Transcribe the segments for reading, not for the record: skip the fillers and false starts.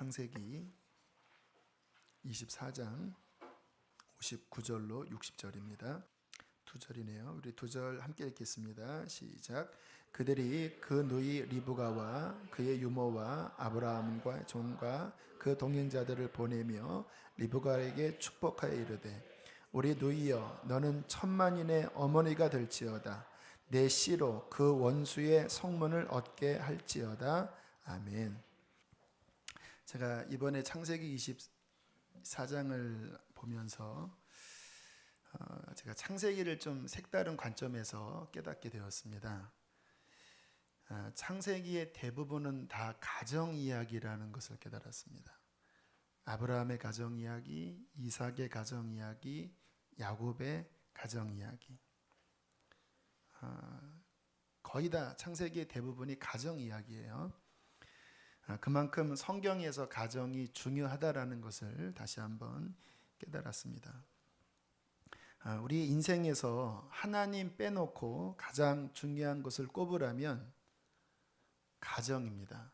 창세기 24장 59절로 60절입니다. 두 절이네요. 우리 두 절 함께 읽겠습니다. 시작. 그들이 그 누이 리브가와 그의 유모와 아브라함과 종과 그 동행자들을 보내며 리브가에게 축복하여 이르되 우리 누이여 너는 천만인의 어머니가 될지어다. 내 씨로 그 원수의 성문을 얻게 할지어다. 아멘. 제가 이번에 창세기 24장을 보면서 제가 창세기를 좀 색다른 관점에서 깨닫게 되었습니다. 창세기의 대부분은 다 가정 이야기라는 것을 깨달았습니다. 아브라함의 가정 이야기, 이삭의 가정 이야기, 야곱의 가정 이야기. 거의 다 창세기의 대부분이 가정 이야기예요. 그만큼 성경에서 가정이 중요하다라는 것을 다시 한번 깨달았습니다. 우리 인생에서 하나님 빼놓고 가장 중요한 것을 꼽으라면 가정입니다.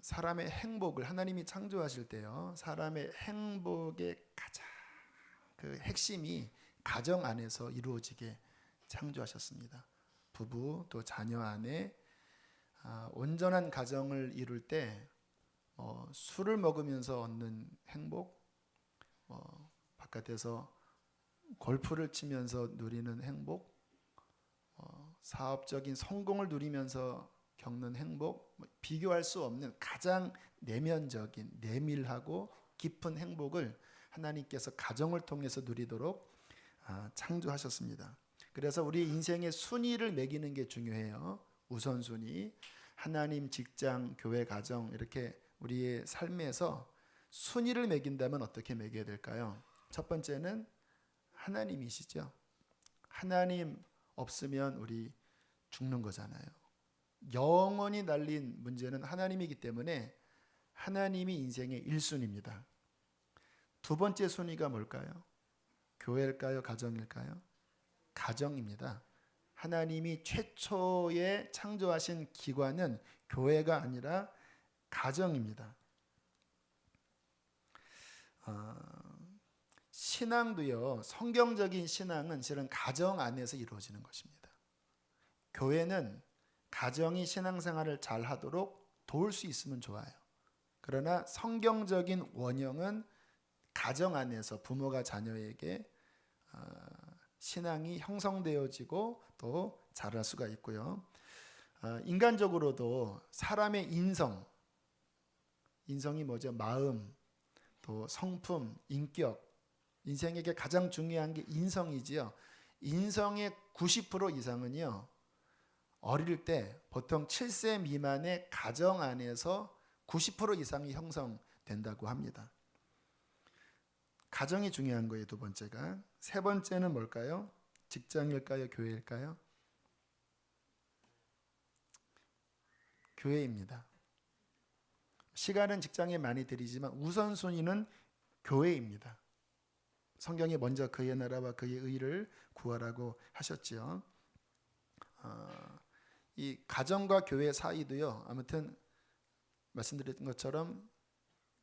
사람의 행복을 하나님이 창조하실 때요, 사람의 행복의 가장 그 핵심이 가정 안에서 이루어지게 창조하셨습니다. 부부 또 자녀 안에 온전한 가정을 이룰 때 술을 먹으면서 얻는 행복, 바깥에서 골프를 치면서 누리는 행복, 사업적인 성공을 누리면서 겪는 행복, 비교할 수 없는 가장 내면적인 내밀하고 깊은 행복을 하나님께서 가정을 통해서 누리도록 창조하셨습니다. 그래서 우리 인생의 순위를 매기는 게 중요해요. 우선순위, 하나님, 직장, 교회, 가정, 이렇게 우리의 삶에서 순위를 매긴다면 어떻게 매겨야 될까요? 첫 번째는 하나님이시죠. 하나님 없으면 우리 죽는 거잖아요. 영원히 날린 문제는 하나님이기 때문에 하나님이 인생의 1순위입니다. 두 번째 순위가 뭘까요? 교회일까요? 가정일까요? 가정입니다. 하나님이 최초에 창조하신 기관은 교회가 아니라 가정입니다. 신앙도요, 성경적인 신앙은 실은 가정 안에서 이루어지는 것입니다. 교회는 가정이 신앙생활을 잘 하도록 도울 수 있으면 좋아요. 그러나 성경적인 원형은 가정 안에서 부모가 자녀에게 신앙이 형성되어지고 또 자랄 수가 있고요. 인간적으로도 사람의 인성이 뭐죠? 마음, 또 성품, 인격, 인생에게 가장 중요한 게 인성이지요. 인성의 90% 이상은요, 어릴 때 보통 7세 미만의 가정 안에서 90% 이상이 형성된다고 합니다. 가정이 중요한 거예요, 두 번째가. 세 번째는 뭘까요? 직장일까요? 교회일까요? 교회입니다. 시간은 직장에 많이 들이지만 우선순위는 교회입니다. 성경이 먼저 그의 나라와 그의 의를 구하라고 하셨지요. 이 가정과 교회 사이도요, 아무튼 말씀드린 것처럼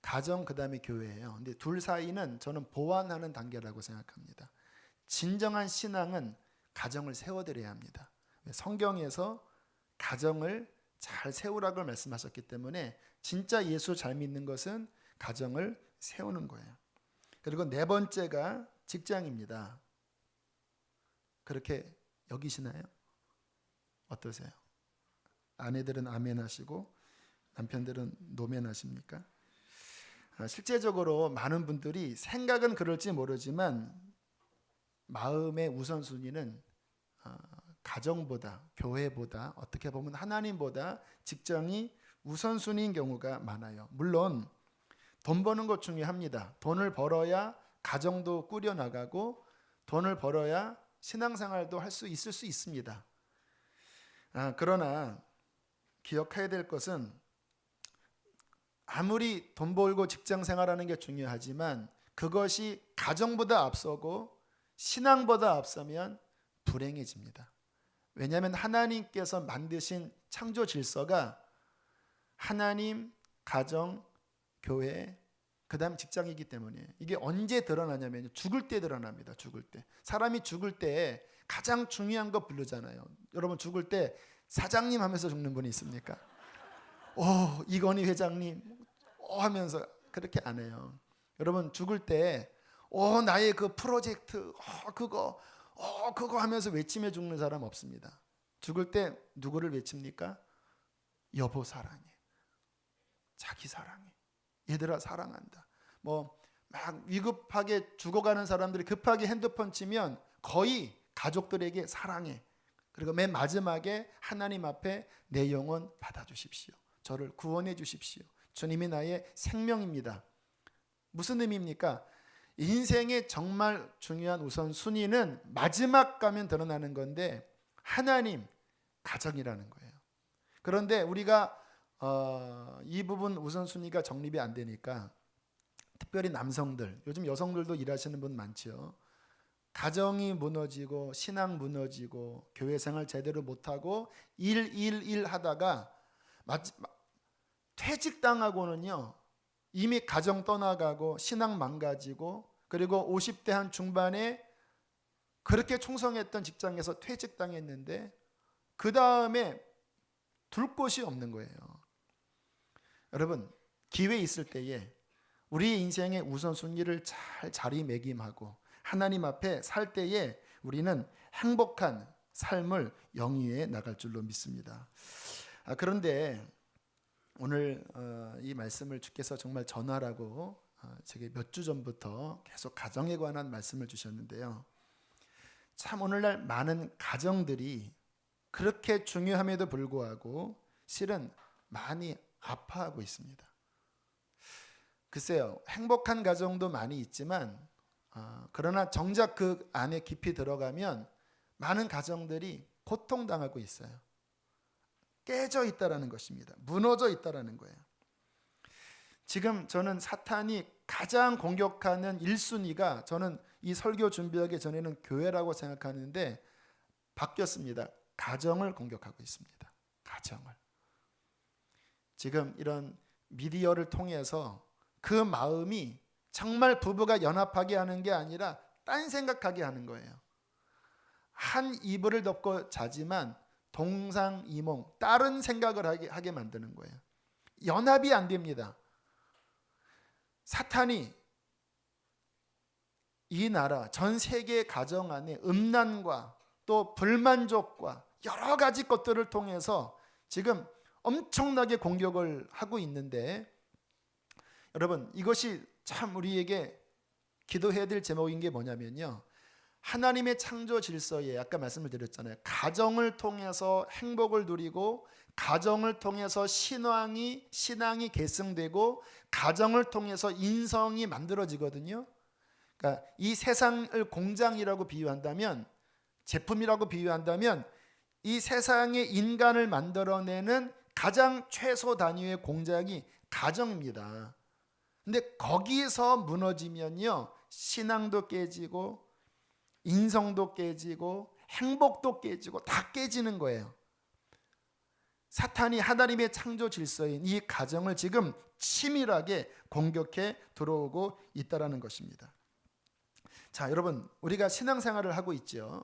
가정 그 다음에 교회예요. 근데 둘 사이는 저는 보완하는 단계라고 생각합니다. 진정한 신앙은 가정을 세워드려야 합니다. 성경에서 가정을 잘 세우라고 말씀하셨기 때문에 진짜 예수 잘 믿는 것은 가정을 세우는 거예요. 그리고 네 번째가 직장입니다. 그렇게 여기시나요? 어떠세요? 아내들은 아멘 하시고 남편들은 노멘 하십니까? 실제적으로 많은 분들이 생각은 그럴지 모르지만 마음의 우선순위는 가정보다, 교회보다, 어떻게 보면 하나님보다 직장이 우선순위인 경우가 많아요. 물론 돈 버는 것 중요합니다. 돈을 벌어야 가정도 꾸려나가고 돈을 벌어야 신앙생활도 할 수 있을 수 있습니다. 그러나 기억해야 될 것은 아무리 돈 벌고 직장 생활하는 게 중요하지만 그것이 가정보다 앞서고 신앙보다 앞서면 불행해집니다. 왜냐하면 하나님께서 만드신 창조 질서가 하나님, 가정, 교회, 그 다음 직장이기 때문에 이게 언제 드러나냐면 죽을 때 드러납니다. 죽을 때. 사람이 죽을 때 가장 중요한 거 부르잖아요. 여러분 죽을 때 사장님 하면서 죽는 분이 있습니까? 이건희 회장님 하면서 그렇게 안 해요. 여러분 죽을 때 나의 그 프로젝트 그거 하면서 외치며 죽는 사람 없습니다. 죽을 때 누구를 외칩니까? 여보 사랑해. 자기 사랑해. 얘들아 사랑한다. 막 위급하게 죽어가는 사람들이 급하게 핸드폰 치면 거의 가족들에게 사랑해. 그리고 맨 마지막에 하나님 앞에 내 영혼 받아주십시오. 저를 구원해 주십시오. 주님이 나의 생명입니다. 무슨 의미입니까? 인생의 정말 중요한 우선순위는 마지막 가면 드러나는 건데 하나님, 가정이라는 거예요. 그런데 우리가 이 부분 우선순위가 정립이 안 되니까 특별히 남성들, 요즘 여성들도 일하시는 분 많죠. 가정이 무너지고 신앙 무너지고 교회 생활 제대로 못하고 일 하다가 퇴직당하고는요 이미 가정 떠나가고 신앙 망가지고 그리고 50대 한 중반에 그렇게 충성했던 직장에서 퇴직당했는데 그 다음에 둘 곳이 없는 거예요. 여러분 기회 있을 때에 우리 인생의 우선순위를 잘 자리매김하고 하나님 앞에 살 때에 우리는 행복한 삶을 영위해 나갈 줄로 믿습니다. 그런데 오늘 이 말씀을 주께서 정말 전하라고 제게 몇 주 전부터 계속 가정에 관한 말씀을 주셨는데요. 참 오늘날 많은 가정들이 그렇게 중요함에도 불구하고 실은 많이 아파하고 있습니다. 글쎄요, 행복한 가정도 많이 있지만 그러나 정작 그 안에 깊이 들어가면 많은 가정들이 고통당하고 있어요. 깨져 있다라는 것입니다. 무너져 있다라는 거예요. 지금 저는 사탄이 가장 공격하는 1순위가 저는 이 설교 준비하기 전에는 교회라고 생각하는데 바뀌었습니다. 가정을 공격하고 있습니다. 가정을. 지금 이런 미디어를 통해서 그 마음이 정말 부부가 연합하게 하는 게 아니라 딴 생각하게 하는 거예요. 한 이불을 덮고 자지만 동상이몽 다른 생각을 하게 만드는 거예요. 연합이 안 됩니다. 사탄이 이 나라 전 세계 가정 안에 음란과 또 불만족과 여러 가지 것들을 통해서 지금 엄청나게 공격을 하고 있는데 여러분 이것이 참 우리에게 기도해야 될 제목인 게 뭐냐면요. 하나님의 창조 질서에 아까 말씀을 드렸잖아요. 가정을 통해서 행복을 누리고 가정을 통해서 신앙이 계승되고 가정을 통해서 인성이 만들어지거든요. 그러니까 이 세상을 공장이라고 비유한다면 제품이라고 비유한다면 이 세상의 인간을 만들어내는 가장 최소 단위의 공장이 가정입니다. 근데 거기서 무너지면요 신앙도 깨지고 인성도 깨지고 행복도 깨지고 다 깨지는 거예요. 사탄이 하나님의 창조 질서인 이 가정을 지금 치밀하게 공격해 들어오고 있다는 것입니다. 자, 여러분 우리가 신앙생활을 하고 있죠.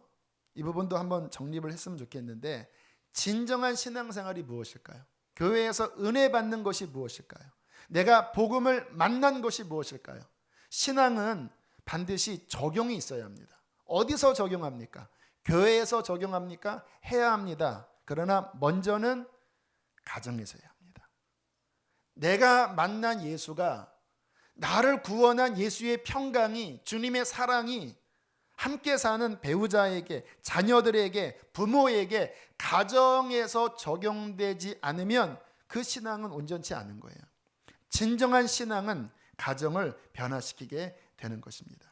이 부분도 한번 정립을 했으면 좋겠는데 진정한 신앙생활이 무엇일까요? 교회에서 은혜 받는 것이 무엇일까요? 내가 복음을 만난 것이 무엇일까요? 신앙은 반드시 적용이 있어야 합니다. 어디서 적용합니까? 교회에서 적용합니까? 해야 합니다. 그러나 먼저는 가정에서 해야 합니다. 내가 만난 예수가 나를 구원한 예수의 평강이 주님의 사랑이 함께 사는 배우자에게 자녀들에게 부모에게 가정에서 적용되지 않으면 그 신앙은 온전치 않은 거예요. 진정한 신앙은 가정을 변화시키게 되는 것입니다.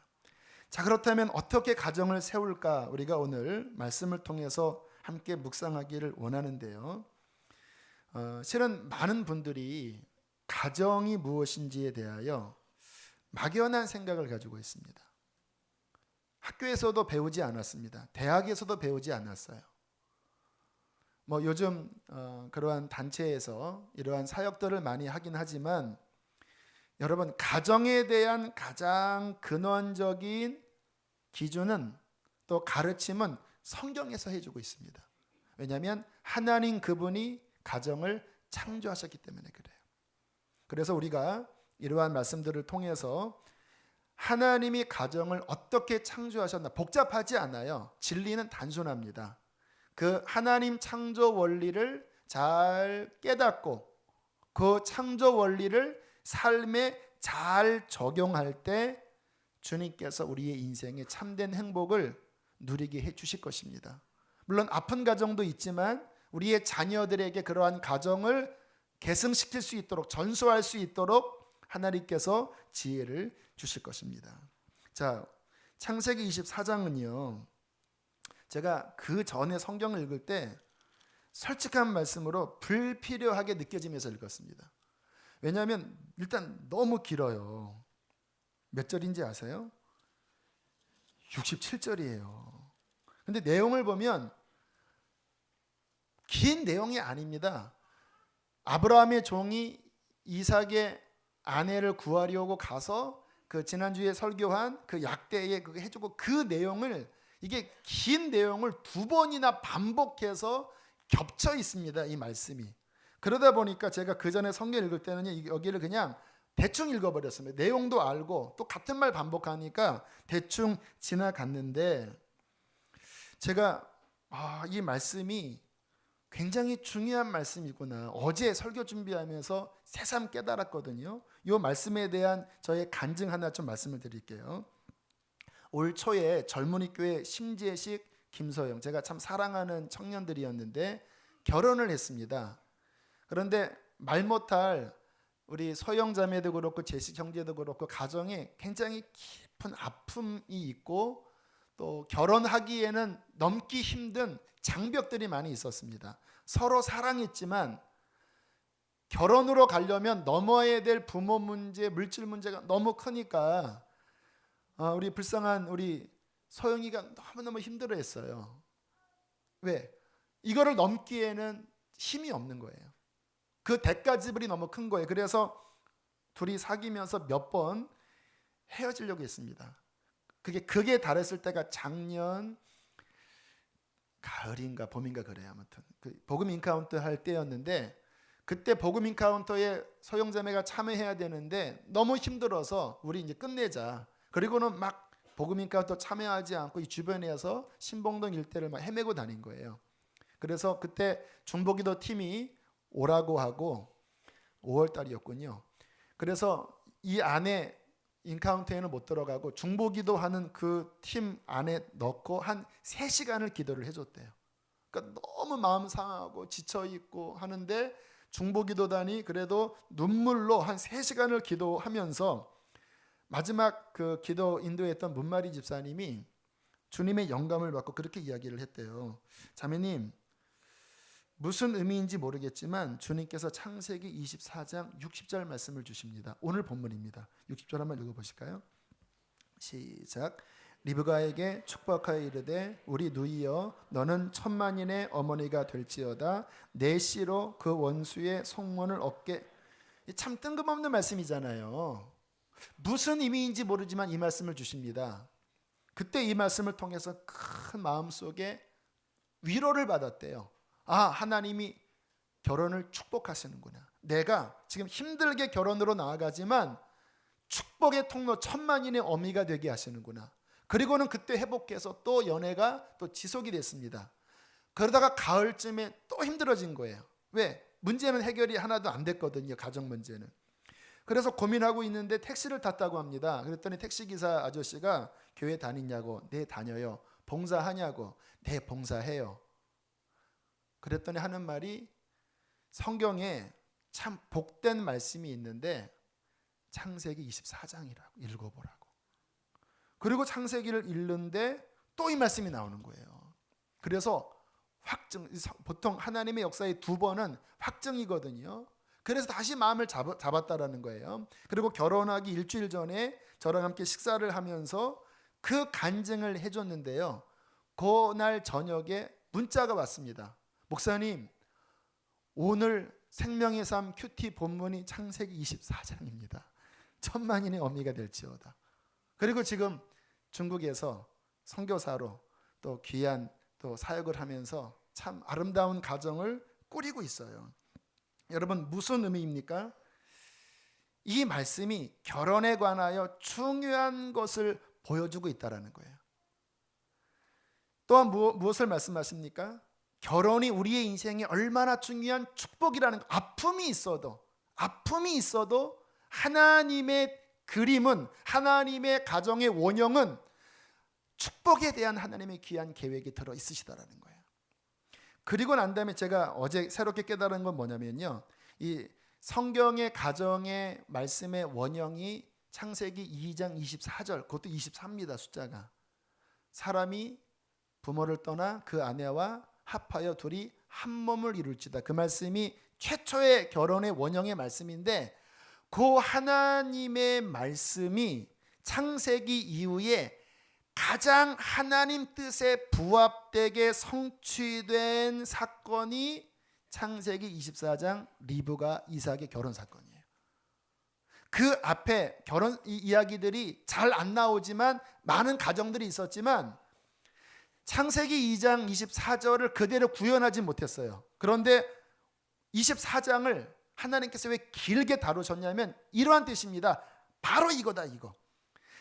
자, 그렇다면 어떻게 가정을 세울까? 우리가 오늘 말씀을 통해서 함께 묵상하기를 원하는데요. 실은 많은 분들이 가정이 무엇인지에 대하여 막연한 생각을 가지고 있습니다. 학교에서도 배우지 않았습니다. 대학에서도 배우지 않았어요. 뭐 요즘 그러한 단체에서 이러한 사역들을 많이 하긴 하지만 여러분, 가정에 대한 가장 근원적인 기준은 또 가르침은 성경에서 해주고 있습니다. 왜냐하면 하나님 그분이 가정을 창조하셨기 때문에 그래요. 그래서 우리가 이러한 말씀들을 통해서 하나님이 가정을 어떻게 창조하셨나, 복잡하지 않아요. 진리는 단순합니다. 그 하나님 창조 원리를 잘 깨닫고 그 창조 원리를 삶에 잘 적용할 때 주님께서 우리의 인생에 참된 행복을 누리게 해 주실 것입니다. 물론 아픈 가정도 있지만 우리의 자녀들에게 그러한 가정을 계승시킬 수 있도록, 전수할 수 있도록 하나님께서 지혜를 주실 것입니다. 자, 창세기 24장은요. 제가 그 전에 성경을 읽을 때 솔직한 말씀으로 불필요하게 느껴지면서 읽었습니다. 왜냐하면 일단 너무 길어요. 몇 절인지 아세요? 67절이에요. 근데 내용을 보면 긴 내용이 아닙니다. 아브라함의 종이 이삭의 아내를 구하려고 가서 그 지난주에 설교한 그 약대에 그거 해주고 그 내용을, 이게 긴 내용을 두 번이나 반복해서 겹쳐 있습니다. 이 말씀이. 그러다 보니까 제가 그 전에 성경 읽을 때는 여기를 그냥 대충 읽어버렸습니다. 내용도 알고 또 같은 말 반복하니까 대충 지나갔는데 제가 이 말씀이 굉장히 중요한 말씀이구나. 어제 설교 준비하면서 새삼 깨달았거든요. 이 말씀에 대한 저의 간증 하나 좀 말씀을 드릴게요. 올 초에 젊은이 교회 심재식, 김서영, 제가 참 사랑하는 청년들이었는데 결혼을 했습니다. 그런데 말 못할 우리 서영 자매도 그렇고 재식 형제도 그렇고 가정에 굉장히 깊은 아픔이 있고 또 결혼하기에는 넘기 힘든 장벽들이 많이 있었습니다. 서로 사랑했지만 결혼으로 가려면 넘어야 될 부모 문제, 물질 문제가 너무 크니까 우리 불쌍한 우리 서영이가 너무너무 힘들어했어요. 왜? 이거를 넘기에는 힘이 없는 거예요. 그 대가 지불이 너무 큰 거예요. 그래서 둘이 사귀면서 몇 번 헤어지려고 했습니다. 그게 달했을 때가 작년 가을인가 봄인가 그래요. 아무튼 그 복음 인카운터 할 때였는데 그때 복음 인카운터에 서영자매가 참여해야 되는데 너무 힘들어서 우리 이제 끝내자. 그리고는 막 복음 인카운터 참여하지 않고 이 주변에서 신봉동 일대를 막 헤매고 다닌 거예요. 그래서 그때 중보기도 팀이 오라고 하고 5월 달이었군요. 그래서 이 안에 인카운터에는 못 들어가고 중보기도 하는 그 팀 안에 넣고 한 3시간을 기도를 해줬대요. 그러니까 너무 마음 상하고 지쳐있고 하는데 중보기도단이 그래도 눈물로 한 3시간을 기도하면서 마지막 그 기도 인도했던 문마리 집사님이 주님의 영감을 받고 그렇게 이야기를 했대요. 자매님, 무슨 의미인지 모르겠지만 주님께서 창세기 24장 60절 말씀을 주십니다. 오늘 본문입니다. 60절 한번 읽어보실까요? 시작. 리브가에게 축복하여 이르되 우리 누이여 너는 천만인의 어머니가 될지어다 내 씨로 그 원수의 속문을 얻게. 참 뜬금없는 말씀이잖아요. 무슨 의미인지 모르지만 이 말씀을 주십니다. 그때 이 말씀을 통해서 큰 마음속에 위로를 받았대요. 하나님이 결혼을 축복하시는구나. 내가 지금 힘들게 결혼으로 나아가지만 축복의 통로 천만인의 어미가 되게 하시는구나. 그리고는 그때 회복해서 또 연애가 또 지속이 됐습니다. 그러다가 가을쯤에 또 힘들어진 거예요. 왜? 문제는 해결이 하나도 안 됐거든요. 가정 문제는. 그래서 고민하고 있는데 택시를 탔다고 합니다. 그랬더니 택시기사 아저씨가 교회 다니냐고. 네, 다녀요. 봉사하냐고. 네, 봉사해요. 그랬더니 하는 말이 성경에 참 복된 말씀이 있는데 창세기 24장이라고 읽어보라고. 그리고 창세기를 읽는데 또 이 말씀이 나오는 거예요. 그래서 확증, 보통 하나님의 역사의 2번은 확증이거든요. 그래서 다시 마음을 잡았다라는 거예요. 그리고 결혼하기 일주일 전에 저랑 함께 식사를 하면서 그 간증을 해줬는데요. 그날 저녁에 문자가 왔습니다. 목사님, 오늘 생명의 삶 큐티 본문이 창세기 24장입니다. 천만인의 어미가 될지어다. 그리고 지금 중국에서 선교사로 또 귀한 또 사역을 하면서 참 아름다운 가정을 꾸리고 있어요. 여러분, 무슨 의미입니까? 이 말씀이 결혼에 관하여 중요한 것을 보여주고 있다는 거예요. 또한 무엇을 말씀하십니까? 결혼이 우리의 인생에 얼마나 중요한 축복이라는 거. 아픔이 있어도 하나님의 그림은, 하나님의 가정의 원형은 축복에 대한 하나님의 귀한 계획이 들어 있으시다라는 거예요. 그리고 난 다음에 제가 어제 새롭게 깨달은 건 뭐냐면요, 이 성경의 가정의 말씀의 원형이 창세기 2장 24절, 그것도 24입니다. 숫자가. 사람이 부모를 떠나 그 아내와 합하여 둘이 한 몸을 이룰지다. 그 말씀이 최초의 결혼의 원형의 말씀인데, 그 하나님의 말씀이 창세기 이후에 가장 하나님 뜻에 부합되게 성취된 사건이 창세기 24장 리브가 이삭의 결혼 사건이에요. 그 앞에 결혼 이야기들이 잘 안 나오지만 많은 가정들이 있었지만 창세기 2장 24절을 그대로 구현하지 못했어요. 그런데 24장을 하나님께서 왜 길게 다루셨냐면 이러한 뜻입니다. 바로 이거다, 이거.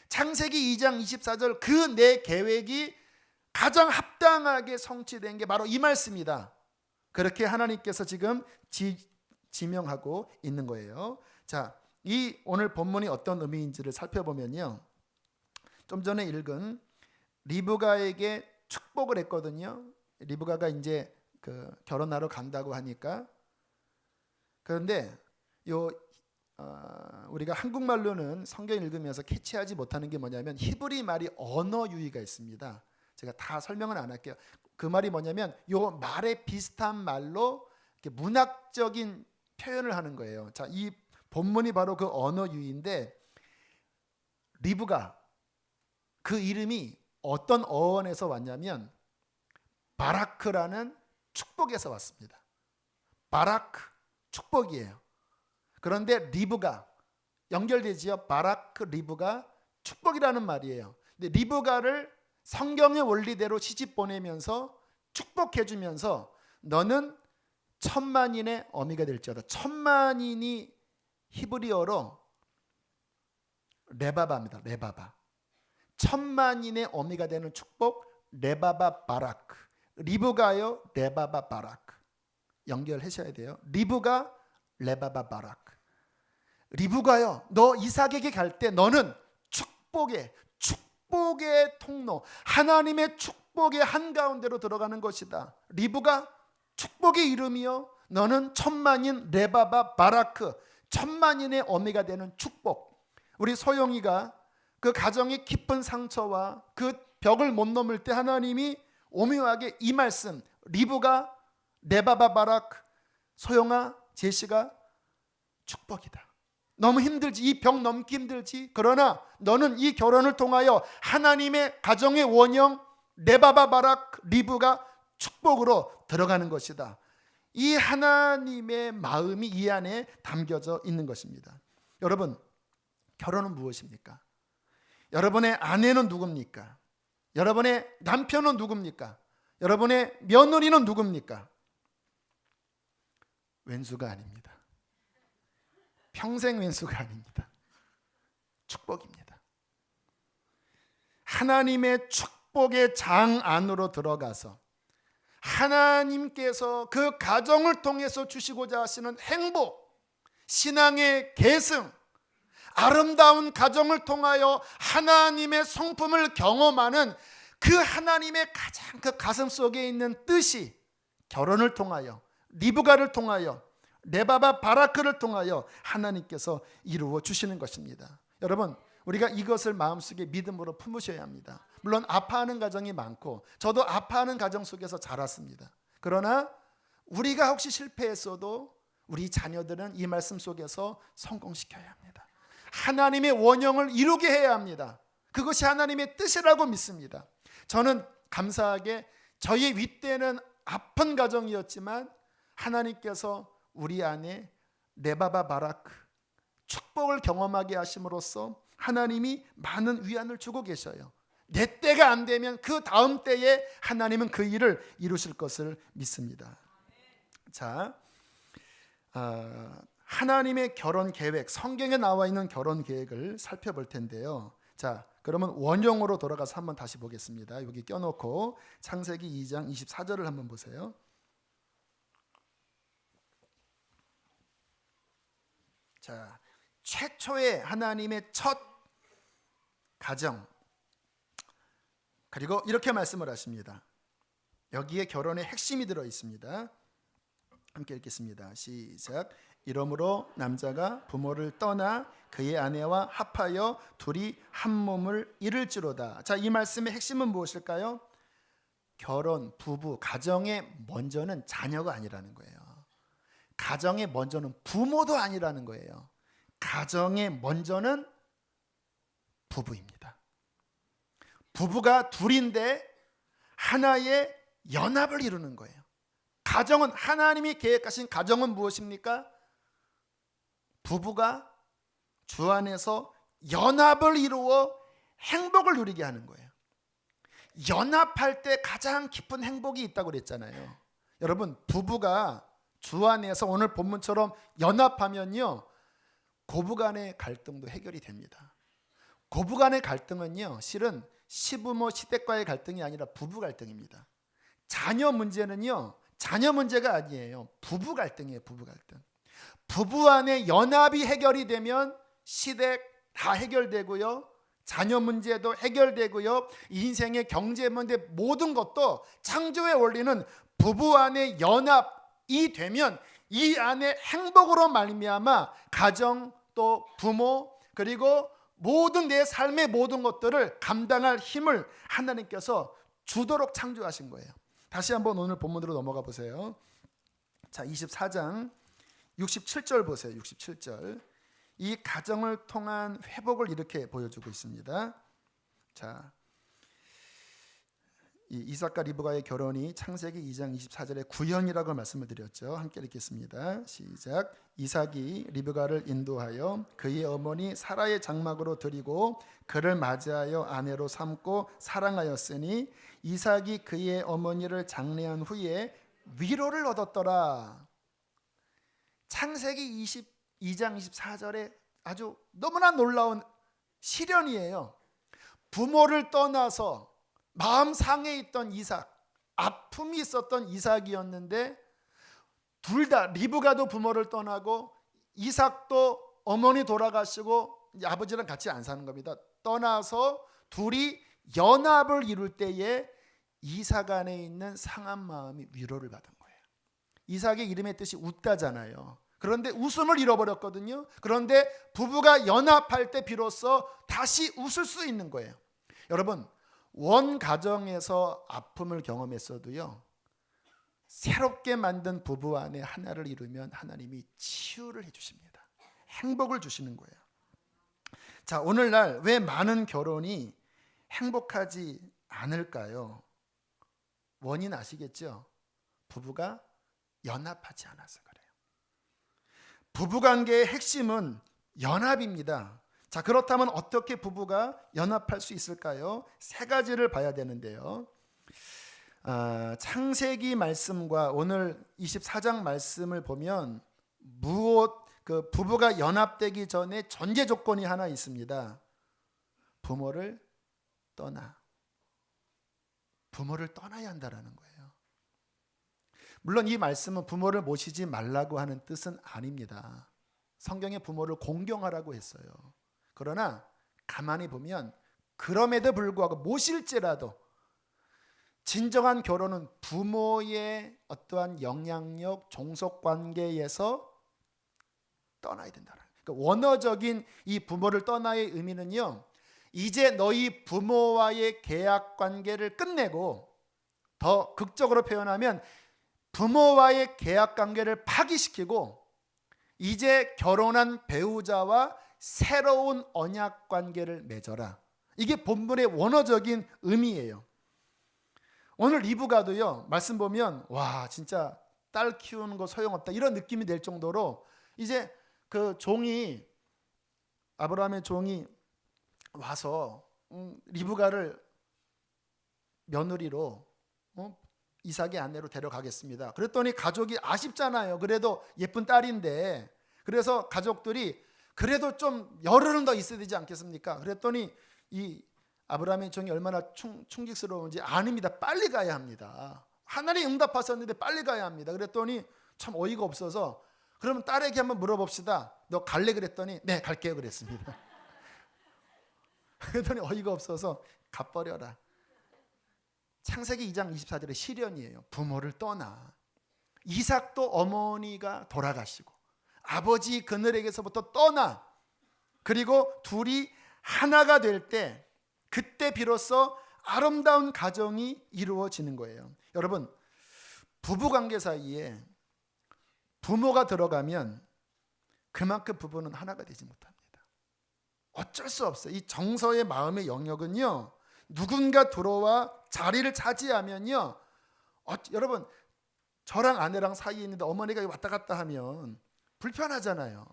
창세기 2장 24절 그 내 계획이 가장 합당하게 성취된 게 바로 이 말씀이다. 그렇게 하나님께서 지금 지명하고 있는 거예요. 자, 이 오늘 본문이 어떤 의미인지를 살펴보면요, 좀 전에 읽은 리브가에게 축복을 했거든요. 리브가가 이제 그 결혼하러 간다고 하니까. 그런데 우리가 한국말로는 성경 읽으면서 캐치하지 못하는 게 뭐냐면 히브리 말이 언어 유희가 있습니다. 제가 다 설명은 안 할게요. 그 말이 뭐냐면 요 말에 비슷한 말로 이렇게 문학적인 표현을 하는 거예요. 자, 이 본문이 바로 그 언어 유희인데, 리브가 그 이름이 어떤 어원에서 왔냐면 바라크라는 축복에서 왔습니다. 바라크, 축복이에요. 그런데 리브가 연결되지요. 바라크, 리브가 축복이라는 말이에요. 근데 리브가를 성경의 원리대로 시집 보내면서 축복해주면서 너는 천만인의 어미가 될지어다. 천만인이 히브리어로 레바바입니다. 레바바. 천만인의 어미가 되는 축복, 레바바 바라크. 리브가요, 레바바 바라크. 연결하셔야 돼요. 리브가 레바바 바라크. 리브가요, 너 이삭에게 갈 때 너는 축복의 통로, 하나님의 축복의 한가운데로 들어가는 것이다. 리브가 축복의 이름이요, 너는 천만인 레바바 바라크, 천만인의 어미가 되는 축복. 우리 소영이가 그 가정의 깊은 상처와 그 벽을 못 넘을 때 하나님이 오묘하게 이 말씀, 리브가 레바바 바라크, 소영아, 제시가 축복이다. 너무 힘들지, 이 벽 넘기 힘들지. 그러나 너는 이 결혼을 통하여 하나님의 가정의 원형 레바바 바라크, 리브가 축복으로 들어가는 것이다. 이 하나님의 마음이 이 안에 담겨져 있는 것입니다. 여러분, 결혼은 무엇입니까? 여러분의 아내는 누굽니까? 여러분의 남편은 누굽니까? 여러분의 며느리는 누굽니까? 왼수가 아닙니다. 평생 왼수가 아닙니다. 축복입니다. 하나님의 축복의 장 안으로 들어가서 하나님께서 그 가정을 통해서 주시고자 하시는 행복, 신앙의 계승, 아름다운 가정을 통하여 하나님의 성품을 경험하는 그 하나님의 가장 그 가슴 속에 있는 뜻이 결혼을 통하여, 리브가를 통하여, 레바바 바라크를 통하여 하나님께서 이루어 주시는 것입니다. 여러분, 우리가 이것을 마음속에 믿음으로 품으셔야 합니다. 물론 아파하는 가정이 많고 저도 아파하는 가정 속에서 자랐습니다. 그러나 우리가 혹시 실패했어도 우리 자녀들은 이 말씀 속에서 성공시켜야 합니다. 하나님의 원형을 이루게 해야 합니다. 그것이 하나님의 뜻이라고 믿습니다. 저는 감사하게 저희 윗대는 아픈 가정이었지만 하나님께서 우리 안에 레바바 바라크 축복을 경험하게 하심으로써 하나님이 많은 위안을 주고 계셔요. 내 때가 안 되면 그 다음 때에 하나님은 그 일을 이루실 것을 믿습니다. 자, 하나님의 결혼 계획, 성경에 나와 있는 결혼 계획을 살펴볼 텐데요. 자, 그러면 원형으로 돌아가서 한번 다시 보겠습니다. 여기 껴놓고 창세기 2장 24절을 한번 보세요. 자, 최초의 하나님의 첫 가정, 그리고 이렇게 말씀을 하십니다. 여기에 결혼의 핵심이 들어 있습니다. 함께 읽겠습니다. 시작. 이러므로 남자가 부모를 떠나 그의 아내와 합하여 둘이 한 몸을 이룰지로다. 자, 이 말씀의 핵심은 무엇일까요? 결혼, 부부, 가정의 먼저는 자녀가 아니라는 거예요. 가정의 먼저는 부모도 아니라는 거예요. 가정의 먼저는 부부입니다. 부부가 둘인데 하나의 연합을 이루는 거예요. 가정은, 하나님이 계획하신 가정은 무엇입니까? 부부가 주 안에서 연합을 이루어 행복을 누리게 하는 거예요. 연합할 때 가장 깊은 행복이 있다고 그랬잖아요. 여러분, 부부가 주 안에서 오늘 본문처럼 연합하면요, 고부간의 갈등도 해결이 됩니다. 고부간의 갈등은요, 실은 시부모 시댁과의 갈등이 아니라 부부 갈등입니다. 자녀 문제는요, 자녀 문제가 아니에요. 부부 갈등이에요. 부부 갈등. 부부 안에 연합이 해결이 되면 시댁 다 해결되고요, 자녀 문제도 해결되고요, 인생의 경제 문제 모든 것도 창조의 원리는 부부 안에 연합이 되면 이 안에 행복으로 말미암아 가정, 또 부모, 그리고 모든 내 삶의 모든 것들을 감당할 힘을 하나님께서 주도록 창조하신 거예요. 다시 한번 오늘 본문으로 넘어가 보세요. 자, 24장 67절 보세요. 67절. 이 가정을 통한 회복을 이렇게 보여주고 있습니다. 자, 이 이삭과 리브가의 결혼이 창세기 2장 24절에 구현이라고 말씀을 드렸죠. 함께 읽겠습니다. 시작. 이삭이 리브가를 인도하여 그의 어머니 사라의 장막으로 들이고 그를 맞이하여 아내로 삼고 사랑하였으니 이삭이 그의 어머니를 장례한 후에 위로를 얻었더라. 창세기 22장 24절에 아주 너무나 놀라운 시련이에요. 부모를 떠나서 마음 상해 있던 이삭, 아픔이 있었던 이삭이었는데 둘 다, 리브가도 부모를 떠나고 이삭도 어머니 돌아가시고 아버지랑 같이 안 사는 겁니다. 떠나서 둘이 연합을 이룰 때에 이삭 안에 있는 상한 마음이 위로를 받은 거예요. 이삭의 이름의 뜻이 웃다잖아요. 그런데 웃음을 잃어버렸거든요. 그런데 부부가 연합할 때 비로소 다시 웃을 수 있는 거예요. 여러분, 원 가정에서 아픔을 경험했어도요, 새롭게 만든 부부 안에 하나를 이루면 하나님이 치유를 해주십니다. 행복을 주시는 거예요. 자, 오늘날 왜 많은 결혼이 행복하지 않을까요? 원인 아시겠죠? 부부가 연합하지 않아서 그래요. 부부관계의 핵심은 연합입니다. 자, 그렇다면 어떻게 부부가 연합할 수 있을까요? 세 가지를 봐야 되는데요. 창세기 말씀과 오늘 24장 말씀을 보면 부부가 연합되기 전에 전제 조건이 하나 있습니다. 부모를 떠나야 한다라는 거예요. 물론 이 말씀은 부모를 모시지 말라고 하는 뜻은 아닙니다. 성경에 부모를 공경하라고 했어요. 그러나 가만히 보면 그럼에도 불구하고 모실지라도 진정한 결혼은 부모의 어떠한 영향력, 종속관계에서 떠나야 된다는 거예요. 그러니까 원어적인 이 부모를 떠나의 의미는요, 이제 너희 부모와의 계약관계를 끝내고, 더 극적으로 표현하면 부모와의 계약관계를 파기시키고 이제 결혼한 배우자와 새로운 언약관계를 맺어라. 이게 본문의 원어적인 의미예요. 오늘 리브가도요, 말씀 보면 와 진짜 딸 키우는 거 소용없다 이런 느낌이 될 정도로 이제 그 종이, 아브라함의 종이 와서 리브가를 며느리로 이삭의 아내로 데려가겠습니다. 그랬더니 가족이 아쉽잖아요. 그래도 예쁜 딸인데. 그래서 가족들이 그래도 좀 열흘은 더 있어야 되지 않겠습니까? 그랬더니 이 아브라함의 종이 얼마나 충직스러운지, 아닙니다. 빨리 가야 합니다. 하나님 응답하셨는데 빨리 가야 합니다. 그랬더니 참 어이가 없어서 그러면 딸에게 한번 물어봅시다. 너 갈래? 그랬더니 네 갈게요 그랬습니다. 그랬더니 어이가 없어서 가버려라. 창세기 2장 24절의 시련이에요. 부모를 떠나. 이삭도 어머니가 돌아가시고 아버지 그늘에게서부터 떠나, 그리고 둘이 하나가 될 때, 그때 비로소 아름다운 가정이 이루어지는 거예요. 여러분, 부부관계 사이에 부모가 들어가면 그만큼 부부는 하나가 되지 못합니다. 어쩔 수 없어요. 이 정서의 마음의 영역은요, 누군가 들어와 자리를 차지하면요, 여러분 저랑 아내랑 사이에 있는데 어머니가 왔다 갔다 하면 불편하잖아요.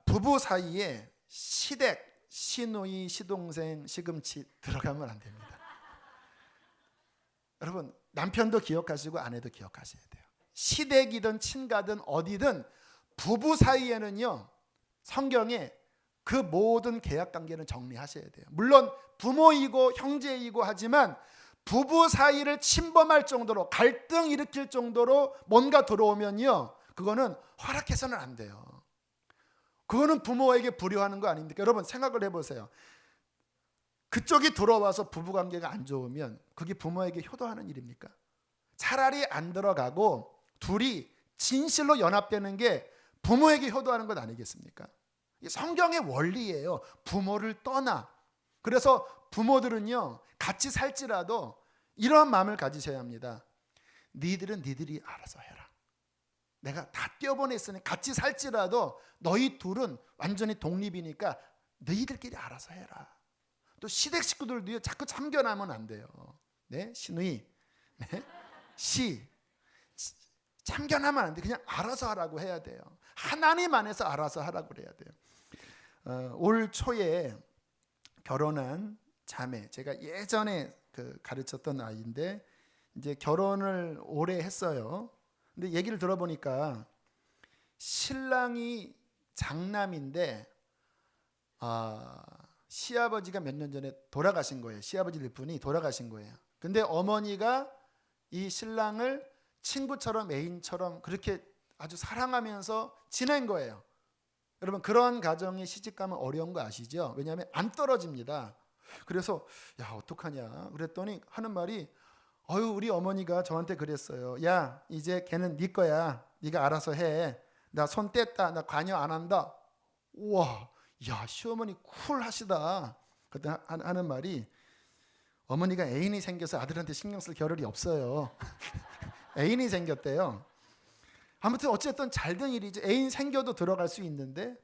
부부 사이에 시댁, 시누이, 시동생, 시금치 들어가면 안 됩니다. 여러분 남편도 기억하시고 아내도 기억하셔야 돼요. 시댁이든 친가든 어디든 부부 사이에는요, 성경에 그 모든 계약관계는 정리하셔야 돼요. 물론 부모이고 형제이고 하지만 부부 사이를 침범할 정도로, 갈등 일으킬 정도로 뭔가 들어오면요, 그거는 허락해서는 안 돼요. 그거는 부모에게 불효하는 거 아닙니까? 여러분 생각을 해보세요. 그쪽이 들어와서 부부관계가 안 좋으면 그게 부모에게 효도하는 일입니까? 차라리 안 들어가고 둘이 진실로 연합되는 게 부모에게 효도하는 것 아니겠습니까? 성경의 원리예요. 부모를 떠나. 그래서 부모들은요, 같이 살지라도 이러한 마음을 가지셔야 합니다. 니들은 니들이 알아서 해라. 내가 다 떼어보냈으니 같이 살지라도 너희 둘은 완전히 독립이니까 너희들끼리 알아서 해라. 또 시댁 식구들도요, 자꾸 참견하면 안 돼요. 네, 시누이, 네, 참견하면 안 돼. 그냥 알아서 하라고 해야 돼요. 하나님 안에서 알아서 하라고 그래야 돼요. 올 초에 결혼한 자매, 제가 예전에 가르쳤던 아이인데 이제 결혼을 오래 했어요. 근데 얘기를 들어보니까 신랑이 장남인데 시아버지가 몇 년 전에 돌아가신 거예요. 시아버지 분이 돌아가신 거예요. 근데 어머니가 이 신랑을 친구처럼 애인처럼 그렇게 아주 사랑하면서 지낸 거예요. 여러분 그런 가정에 시집가면 어려운 거 아시죠? 왜냐하면 안 떨어집니다. 그래서 야 어떡하냐 그랬더니 하는 말이, 우리 어머니가 저한테 그랬어요. 야 이제 걔는 네 거야. 네가 알아서 해. 나 손 뗐다. 나 관여 안 한다. 우와, 야 시어머니 쿨하시다. 그때 하는 말이, 어머니가 애인이 생겨서 아들한테 신경 쓸 겨를이 없어요. 애인이 생겼대요. 아무튼 어쨌든 잘된 일이죠. 애인 생겨도 들어갈 수 있는데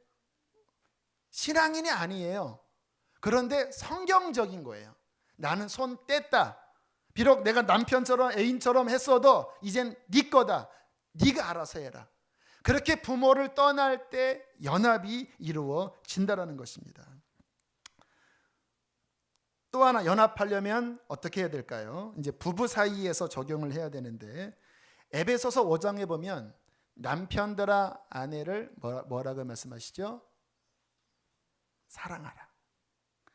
신앙인이 아니에요. 그런데 성경적인 거예요. 나는 손 뗐다. 비록 내가 남편처럼 애인처럼 했어도 이젠 네 거다. 네가 알아서 해라. 그렇게 부모를 떠날 때 연합이 이루어진다라는 것입니다. 또 하나 연합하려면 어떻게 해야 될까요? 이제 부부 사이에서 적용을 해야 되는데, 에베소서 5장에 보면 남편들아 아내를 뭐라고 말씀하시죠? 사랑하라.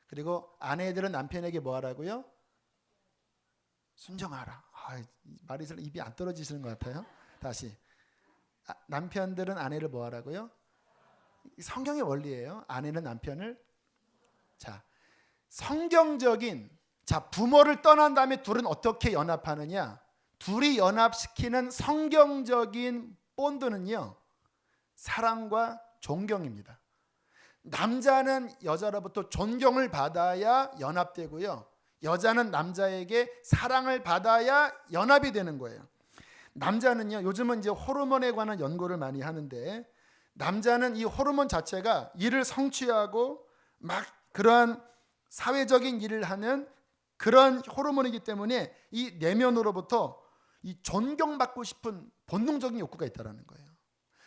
그리고 아내들은 남편에게 뭐 하라고요? 순종하라. 말이 잘 입이 안 떨어지시는 것 같아요. 다시. 남편들은 아내를 뭐 하라고요? 성경의 원리예요. 아내는 남편을. 자, 성경적인, 부모를 떠난 다음에 둘은 어떻게 연합하느냐? 둘이 연합시키는 성경적인 본드는요, 사랑과 존경입니다. 남자는 여자로부터 존경을 받아야 연합되고요, 여자는 남자에게 사랑을 받아야 연합이 되는 거예요. 남자는요, 요즘은 이제 호르몬에 관한 연구를 많이 하는데, 남자는 이 호르몬 자체가 이를 성취하고 막 그러한 사회적인 일을 하는 그런 호르몬이기 때문에 이 내면으로부터 이 존경받고 싶은 본능적인 욕구가 있다라는 거예요.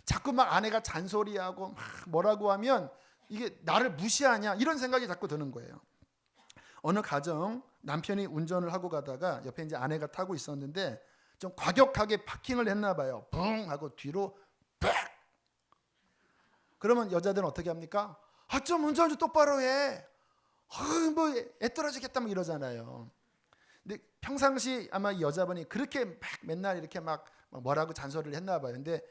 자꾸 막 아내가 잔소리하고 막 뭐라고 하면 이게 나를 무시하냐 이런 생각이 자꾸 드는 거예요. 어느 가정 남편이 운전을 하고 가다가 옆에 이제 아내가 타고 있었는데 좀 과격하게 파킹을 했나 봐요. 붕 하고 뒤로 빡. 그러면 여자들은 어떻게 합니까? 아, 좀 운전 좀 똑바로 해. 뭐 애 떨어지겠다 막 이러잖아요. 근데 평상시 아마 이 여자분이 그렇게 막 맨날 이렇게 막 뭐라고 잔소리를 했나 봐요. 근데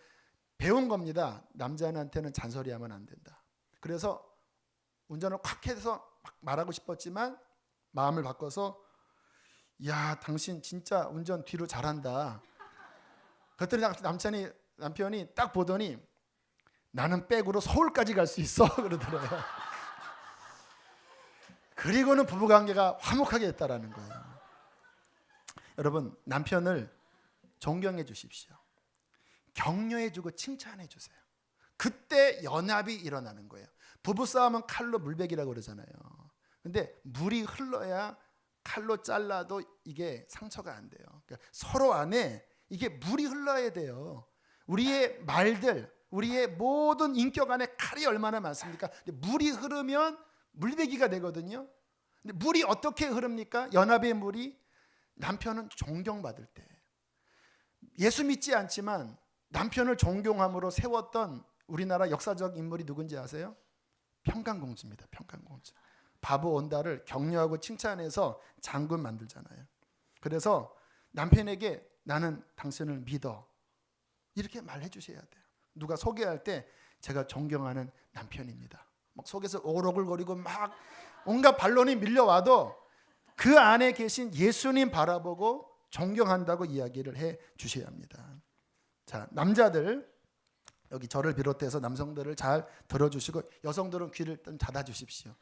배운 겁니다. 남자한테는 잔소리하면 안 된다. 그래서 운전을 콱 해서 막 말하고 싶었지만 마음을 바꿔서 야, 당신 진짜 운전 뒤로 잘한다. 그랬더니 남편이 딱 보더니 나는 백으로 서울까지 갈 수 있어 그러더래요. 그리고는 부부관계가 화목하게 됐다라는 거예요. 여러분, 남편을 존경해 주십시오. 격려해 주고 칭찬해 주세요. 그때 연합이 일어나는 거예요. 부부싸움은 칼로 물베기라고 그러잖아요. 근데 물이 흘러야 칼로 잘라도 이게 상처가 안 돼요. 그러니까 서로 안에 이게 물이 흘러야 돼요. 우리의 말들, 우리의 모든 인격 안에 칼이 얼마나 많습니까? 근데 물이 흐르면 물베기가 되거든요. 근데 물이 어떻게 흐릅니까? 연합의 물이 남편은 존경받을 때. 예수 믿지 않지만 남편을 존경함으로 세웠던 우리나라 역사적 인물이 누군지 아세요? 평강공주입니다. 평강공주. 바보 온다를 격려하고 칭찬해서 장군 만들잖아요. 그래서 남편에게 나는 당신을 믿어 이렇게 말해 주셔야 돼요. 누가 소개할 때 제가 존경하는 남편입니다. 막 속에서 오글거리고 막 온갖 반론이 밀려와도 그 안에 계신 예수님 바라보고 존경한다고 이야기를 해 주셔야 합니다. 자, 남자들 여기 저를 비롯해서 남성들을 잘 들어주시고 여성들은 귀를 좀 닫아주십시오.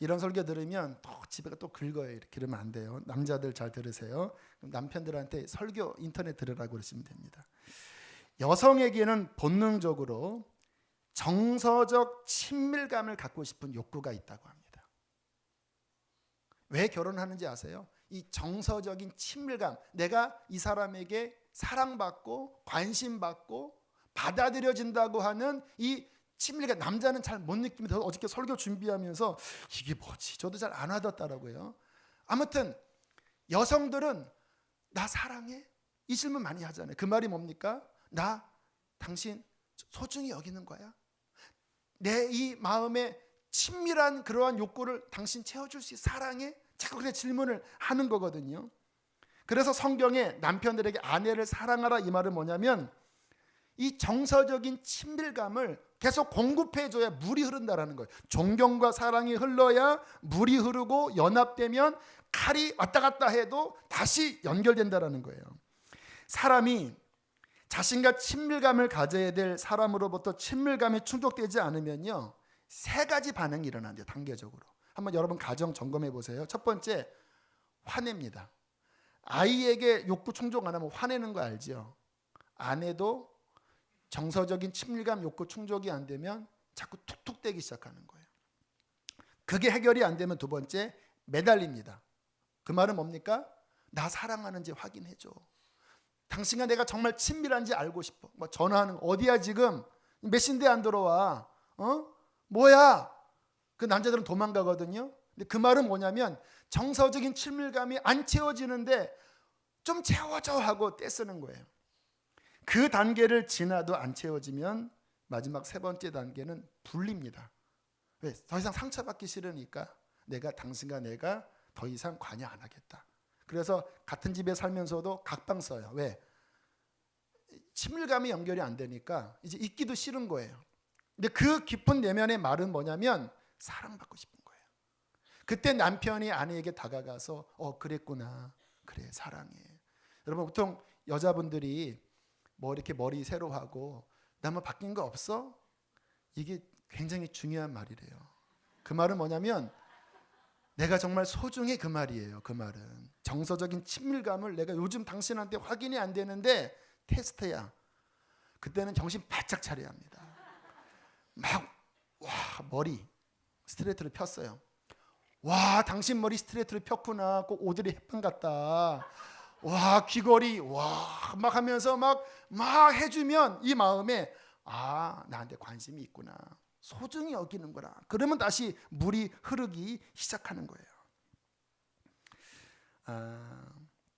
이런 설교 들으면 또 집에 또 긁어요. 이렇게 그러면 안 돼요. 남자들 잘 들으세요. 남편들한테 설교 인터넷 들으라고 그러시면 됩니다. 여성에게는 본능적으로 정서적 친밀감을 갖고 싶은 욕구가 있다고 합니다. 왜 결혼하는지 아세요? 이 정서적인 친밀감, 내가 이 사람에게 사랑받고 관심받고 받아들여진다고 하는 이 친밀감, 남자는 잘 못 느낍니다. 어저께 설교 준비하면서 이게 뭐지? 저도 잘 안 와닿더라고요. 아무튼 여성들은 나 사랑해? 이 질문 많이 하잖아요. 그 말이 뭡니까? 나 당신 소중히 여기는 거야? 내 이 마음에 친밀한 그러한 욕구를 당신 채워줄 수 있어? 사랑해? 자꾸 그렇게 질문을 하는 거거든요. 그래서 성경에 남편들에게 아내를 사랑하라 이 말은 뭐냐면 이 정서적인 친밀감을 계속 공급해줘야 물이 흐른다라는 거예요. 존경과 사랑이 흘러야 물이 흐르고 연합되면 칼이 왔다 갔다 해도 다시 연결된다라는 거예요. 사람이 자신과 친밀감을 가져야 될 사람으로부터 친밀감이 충족되지 않으면요, 세 가지 반응이 일어난대요. 단계적으로. 한번 여러분 가정 점검해 보세요. 첫 번째, 화냅니다. 아이에게 욕구 충족 안 하면 화내는 거 알죠? 아내도 정서적인 친밀감 욕구 충족이 안 되면 자꾸 툭툭대기 시작하는 거예요. 그게 해결이 안 되면 두 번째, 매달립니다. 그 말은 뭡니까? 나 사랑하는지 확인해줘. 당신과 내가 정말 친밀한지 알고 싶어. 뭐 전화하는 거, 어디야 지금? 몇 시인데 안 들어와? 뭐야? 그 남자들은 도망가거든요. 근데 그 말은 뭐냐면 정서적인 친밀감이 안 채워지는데 좀 채워줘 하고 떼쓰는 거예요. 그 단계를 지나도 안 채워지면 마지막 세 번째 단계는 분리입니다. 왜? 더 이상 상처받기 싫으니까 당신과 내가 더 이상 관여 안 하겠다. 그래서 같은 집에 살면서도 각방 써요. 왜? 친밀감이 연결이 안 되니까 이제 있기도 싫은 거예요. 근데 그 깊은 내면의 말은 뭐냐면 사랑받고 싶은 거예요. 그때 남편이 아내에게 다가가서 그랬구나. 그래, 사랑해. 여러분 보통 여자분들이 뭐 이렇게 머리 새로 하고 나 뭐 바뀐 거 없어? 이게 굉장히 중요한 말이래요. 그 말은 뭐냐면 내가 정말 소중해, 그 말이에요. 그 말은 정서적인 친밀감을 내가 요즘 당신한테 확인이 안 되는데 테스트야. 그때는 정신 바짝 차려야 합니다. 막 머리 스트레이트를 폈어요. 와, 당신 머리 스트레이트로 폈구나. 꼭 오드리 헵번 같다. 와, 귀걸이 와, 막 하면서 막 해주면 이 마음에 아, 나한테 관심이 있구나, 소중히 여기는구나. 그러면 다시 물이 흐르기 시작하는 거예요.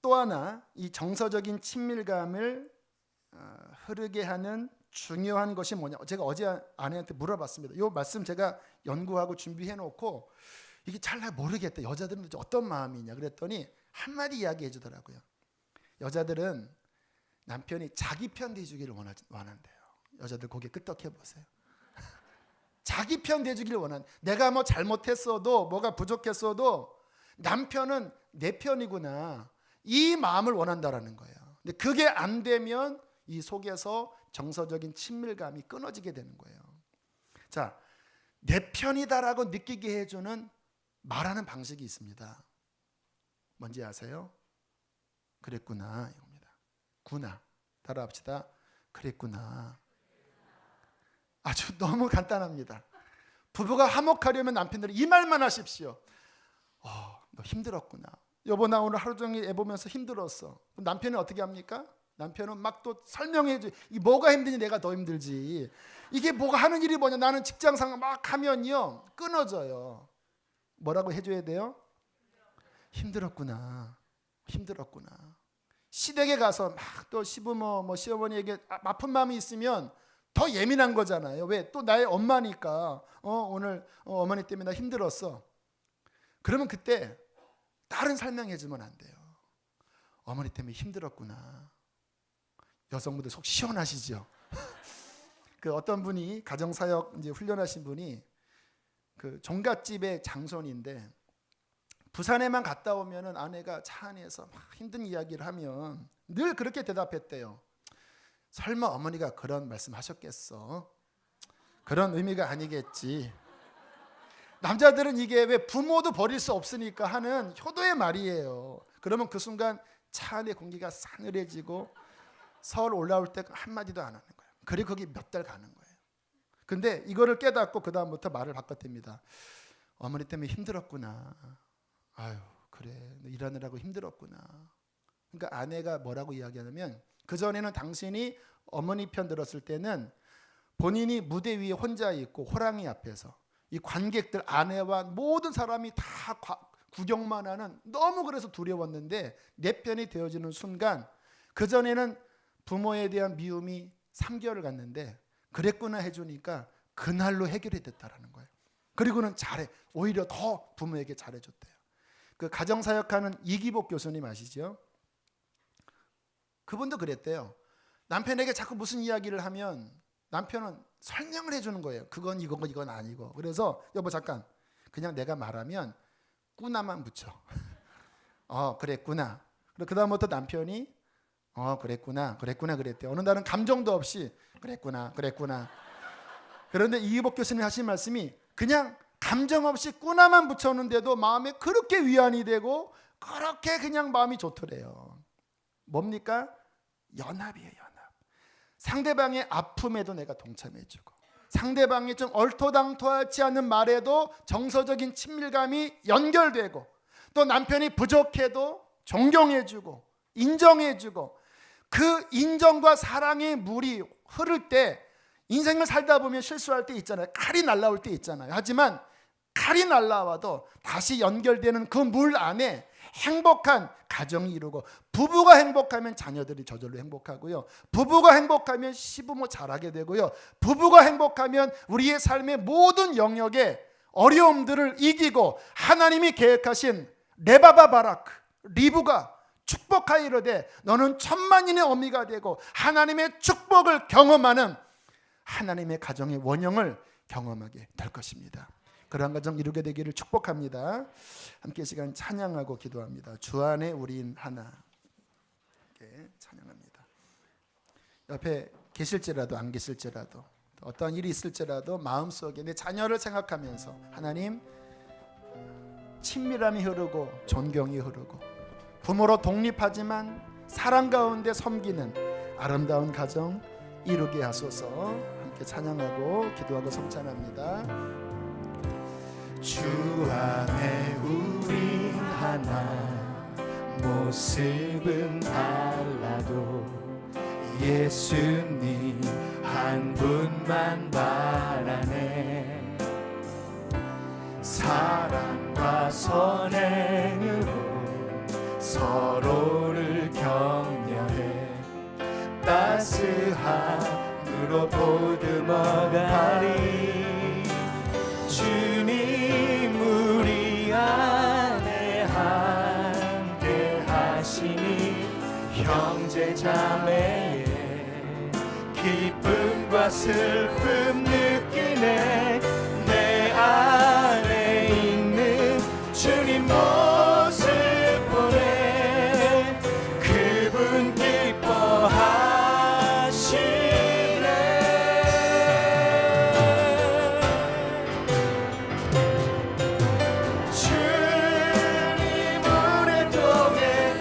또 하나, 이 정서적인 친밀감을 흐르게 하는 중요한 것이 뭐냐. 제가 어제 아내한테 물어봤습니다. 이 말씀 제가 연구하고 준비해 놓고 이게 잘 모르겠다, 여자들은 어떤 마음이냐 그랬더니 한마디 이야기해 주더라고요. 여자들은 남편이 자기 편 대주기를 원한대요. 여자들 고개 끄덕해 보세요. 자기 편 대주기를 원한. 내가 뭐 잘못했어도 뭐가 부족했어도 남편은 내 편이구나, 이 마음을 원한다라는 거예요. 근데 그게 안 되면 이 속에서 정서적인 친밀감이 끊어지게 되는 거예요. 자, 내 편이다라고 느끼게 해주는 말하는 방식이 있습니다. 뭔지 아세요? 그랬구나, 이겁니다. 구나. 따라합시다. 그랬구나. 아주 너무 간단합니다. 부부가 화목하려면 남편들이 이 말만 하십시오. 너 힘들었구나. 여보, 나 오늘 하루 종일 애 보면서 힘들었어. 그럼 남편은 어떻게 합니까? 남편은 막 또 설명해 줘. 이 뭐가 힘드니 내가 더 힘들지. 이게 뭐가 하는 일이 뭐냐. 나는 직장 생활 막 하면요 끊어져요. 뭐라고 해줘야 돼요? 힘들었구나. 힘들었구나. 시댁에 가서 막 또 시부모 뭐 시어머니에게 아픈 마음이 있으면 더 예민한 거잖아요. 왜? 또 나의 엄마니까. 오늘 어머니 때문에 나 힘들었어. 그러면 그때 다른 설명해 주면 안 돼요. 어머니 때문에 힘들었구나. 여성분들 속 시원하시죠? 그 어떤 분이 가정사역 이제 훈련하신 분이 그 종갓집의 장손인데 부산에만 갔다 오면은 아내가 차 안에서 막 힘든 이야기를 하면 늘 그렇게 대답했대요. 설마 어머니가 그런 말씀하셨겠어? 그런 의미가 아니겠지. 남자들은 이게 왜 부모도 버릴 수 없으니까 하는 효도의 말이에요. 그러면 그 순간 차 안의 공기가 싸늘해지고 서울 올라올 때 한마디도 안 하는 거예요. 그리고 거기 몇 달 가는 거예요. 근데 이거를 깨닫고 그 다음부터 말을 바꿨답니다. 어머니 때문에 힘들었구나. 아유, 그래, 일하느라고 힘들었구나. 그러니까 아내가 뭐라고 이야기하냐면, 그전에는 당신이 어머니 편 들었을 때는 본인이 무대 위에 혼자 있고 호랑이 앞에서 이 관객들, 아내와 모든 사람이 다 구경만 하는, 너무 그래서 두려웠는데 내 편이 되어지는 순간, 그전에는 부모에 대한 미움이 3개월을 갔는데 그랬구나 해주니까 그날로 해결이 됐다라는 거예요. 그리고는 잘해, 오히려 더 부모에게 잘해줬대요. 그 가정사역하는 이기복 교수님 아시죠? 그분도 그랬대요. 남편에게 자꾸 무슨 이야기를 하면 남편은 설명을 해주는 거예요. 그건 이건 이건 아니고. 그래서 여보 잠깐, 그냥 내가 말하면 꾸나만 붙여. 그랬구나. 그 다음부터 남편이 그랬구나 그랬대요. 어느 날은 감정도 없이 그랬구나. 그런데 이기복 교수님 하신 말씀이 그냥 감정 없이 꾸나만 붙였는데도 마음에 그렇게 위안이 되고 그렇게 그냥 마음이 좋더래요. 뭡니까? 연합이에요, 연합. 상대방의 아픔에도 내가 동참해주고, 상대방이 좀 얼토당토하지 않은 말에도 정서적인 친밀감이 연결되고, 또 남편이 부족해도 존경해주고 인정해주고, 그 인정과 사랑의 물이 흐를 때, 인생을 살다 보면 실수할 때 있잖아요. 칼이 날라올 때 있잖아요. 하지만 칼이 날라와도 다시 연결되는 그 물 안에 행복한 가정이 이루고, 부부가 행복하면 자녀들이 저절로 행복하고요, 부부가 행복하면 시부모 잘하게 되고요, 부부가 행복하면 우리의 삶의 모든 영역에 어려움들을 이기고 하나님이 계획하신 레바바 바라크 리브가 축복하여 이르되 너는 천만인의 어미가 되고 하나님의 축복을 경험하는 하나님의 가정의 원형을 경험하게 될 것입니다. 그러한 가정 이루게 되기를 축복합니다. 함께 시간 찬양하고 기도합니다. 주 안에 우린 하나. 찬양합니다. 옆에 계실지라도 안 계실지라도, 어떠한 일이 있을지라도 마음속에 내 자녀를 생각하면서 하나님, 친밀함이 흐르고 존경이 흐르고 부모로 독립하지만 사랑 가운데 섬기는 아름다운 가정 이루게 하소서. 함께 찬양하고 기도하고 성찬합니다. 주 안에 우린 하나, 모습은 달라도 예수님 한 분만 바라네. 사랑과 선행으로 서로를 격려해 따스함으로 보듬어가리. 주님 우리 안에 함께 하시니 형제 자매의 기쁨과 슬픔 느끼네. 내 안에 있는 주님 모습 보네. 그분 기뻐하시네. 주님 우리 통해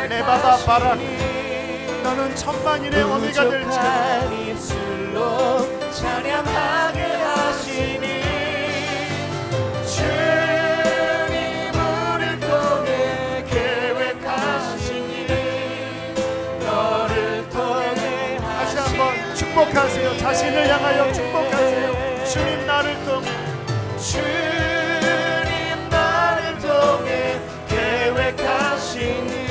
내 바바 바라. 너는 천만인의 어미가 될지 입술로 찬양하게 하시니. 주님 우리 통해 계획하신 일 너를 통해 다시 한번 축복하세요. 자신을 향하여 축복하세요. 주님 나를 통해, 주님 나를 통해 계획하신 일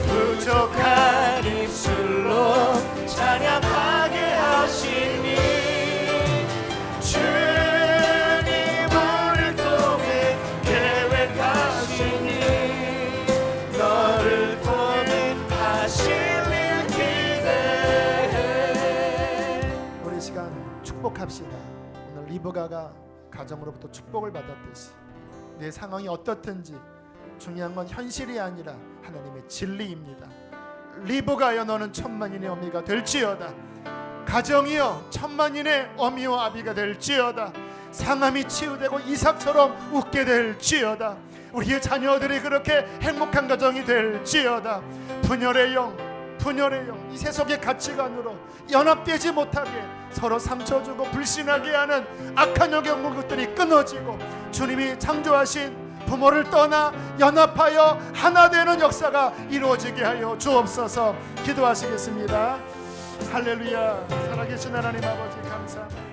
부족한 입술로 찬양하게 하시니. 주님 우리를 통해 계획하시니 너를 통해 하실 일 기대해. 우리 시간 축복합시다. 오늘 리브가가 가정으로부터 축복을 받았듯이 내 상황이 어떻든지 중요한 건 현실이 아니라 하나님의 진리입니다. 리브가여 너는 천만인의 어미가 될지어다. 가정이여 천만인의 어미와 아비가 될지어다. 상함이 치유되고 이삭처럼 웃게 될지어다. 우리의 자녀들이 그렇게 행복한 가정이 될지어다. 분열의 영 이 세속의 가치관으로 연합되지 못하게 서로 상처 주고 불신하게 하는 악한 영향력들이 끊어지고 주님이 창조하신 부모를 떠나 연합하여 하나 되는 역사가 이루어지게 하여 주옵소서. 기도하시겠습니다. 할렐루야. 살아계신 하나님 아버지 감사합니다.